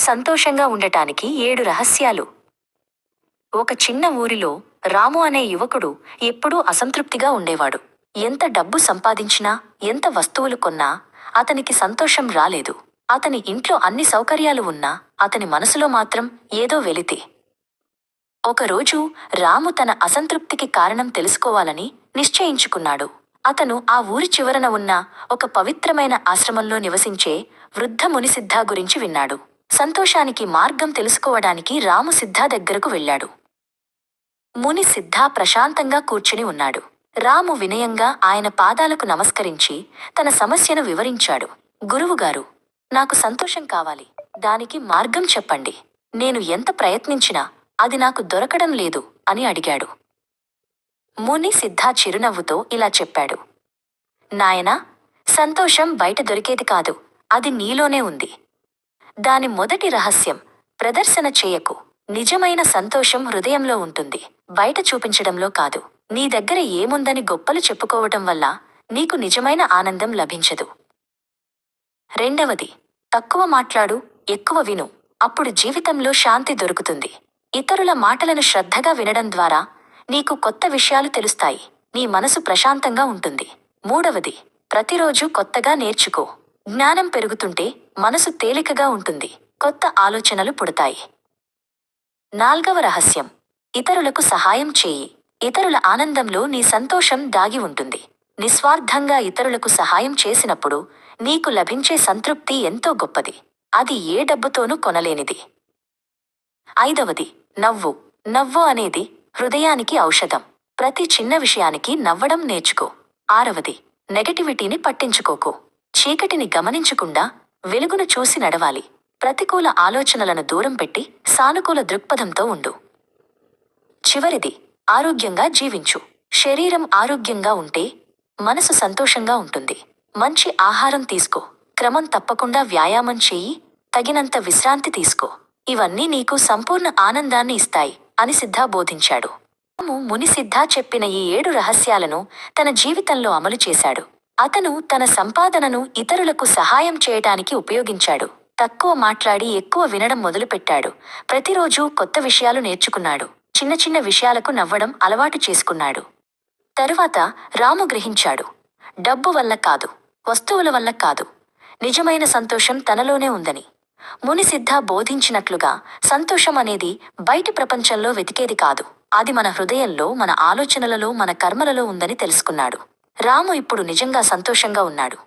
సంతోషంగా ఉండటానికి 7 రహస్యాలు. ఒక చిన్న ఊరిలో రాము అనే యువకుడు ఎప్పుడూ అసంతృప్తిగా ఉండేవాడు. ఎంత డబ్బు సంపాదించినా, ఎంత వస్తువులు కొన్నా అతనికి సంతోషం రాలేదు. అతని ఇంట్లో అన్ని సౌకర్యాలు ఉన్నా అతని మనసులో మాత్రం ఏదో వెలితి. ఒకరోజు రాము తన అసంతృప్తికి కారణం తెలుసుకోవాలని నిశ్చయించుకున్నాడు. అతను ఆ ఊరి చివరన ఉన్న ఒక పవిత్రమైన ఆశ్రమంలో నివసించే వృద్ధ ముని సిద్ధా గురించి విన్నాడు. సంతోషానికి మార్గం తెలుసుకోవడానికి రాము సిద్ధా దగ్గరకు వెళ్ళాడు. ముని సిద్ధా ప్రశాంతంగా కూర్చుని ఉన్నాడు. రాము వినయంగా ఆయన పాదాలకు నమస్కరించి తన సమస్యను వివరించాడు. గురువుగారు, నాకు సంతోషం కావాలి. దానికి మార్గం చెప్పండి. నేను ఎంత ప్రయత్నించినా అది నాకు దొరకడం లేదు అని అడిగాడు. ముని సిద్ధా చిరునవ్వుతో ఇలా చెప్పాడు. నాయనా, సంతోషం బయట దొరికేది కాదు, అది నీలోనే ఉంది. దాని మొదటి రహస్యం ప్రదర్శన చేయకు. నిజమైన సంతోషం హృదయంలో ఉంటుంది, బయట చూపించడంలో కాదు. నీ దగ్గర ఏముందని గొప్పలు చెప్పుకోవటం వల్ల నీకు నిజమైన ఆనందం లభించదు. రెండవది, తక్కువ మాట్లాడు, ఎక్కువ విను. అప్పుడు జీవితంలో శాంతి దొరుకుతుంది. ఇతరుల మాటలను శ్రద్ధగా వినడం ద్వారా నీకు కొత్త విషయాలు తెలుస్తాయి. నీ మనసు ప్రశాంతంగా ఉంటుంది. మూడవది, ప్రతిరోజు కొత్తగా నేర్చుకో. జ్ఞానం పెరుగుతుంటే మనసు తేలికగా ఉంటుంది, కొత్త ఆలోచనలు పుడతాయి. నాల్గవ రహస్యం, ఇతరులకు సహాయం చేయి. ఇతరుల ఆనందంలో నీ సంతోషం దాగి ఉంటుంది. నిస్వార్థంగా ఇతరులకు సహాయం చేసినప్పుడు నీకు లభించే సంతృప్తి ఎంతో గొప్పది. అది ఏ డబ్బుతోనూ కొనలేనిది. ఐదవది, నవ్వు. నవ్వు అనేది హృదయానికి ఔషధం. ప్రతి చిన్న విషయానికి నవ్వడం నేర్చుకో. ఆరవది, నెగటివిటీని పట్టించుకోకు. చీకటిని గమనించకుండా వెలుగును చూసి నడవాలి. ప్రతికూల ఆలోచనలను దూరం పెట్టి సానుకూల దృక్పథంతో ఉండు. చివరిది, ఆరోగ్యంగా జీవించు. శరీరం ఆరోగ్యంగా ఉంటే మనసు సంతోషంగా ఉంటుంది. మంచి ఆహారం తీసుకో. క్రమం తప్పకుండా వ్యాయామం చెయ్యి. తగినంత విశ్రాంతి తీసుకో. ఇవన్నీ నీకు సంపూర్ణ ఆనందాన్ని ఇస్తాయి అని సిద్ధా బోధించాడు. రాము ముని సిద్ధా చెప్పిన ఈ 7 రహస్యాలను తన జీవితంలో అమలు చేశాడు. అతను తన సంపాదనను ఇతరులకు సహాయం చేయటానికి ఉపయోగించాడు. తక్కువ మాట్లాడి ఎక్కువ వినడం మొదలుపెట్టాడు. ప్రతిరోజూ కొత్త విషయాలు నేర్చుకున్నాడు. చిన్న చిన్న విషయాలకు నవ్వడం అలవాటు చేసుకున్నాడు. తరువాత రాము గ్రహించాడు, డబ్బు వల్ల కాదు, వస్తువుల వల్ల కాదు, నిజమైన సంతోషం తనలోనే ఉందని. ముని సిద్ధా బోధించినట్లుగా సంతోషం అనేది బయటి ప్రపంచంలో వెతికేది కాదు, అది మన హృదయంలో, మన ఆలోచనలలో, మన కర్మలలో ఉందని తెలుసుకున్నాడు. రాము ఇప్పుడు నిజంగా సంతోషంగా ఉన్నాడు.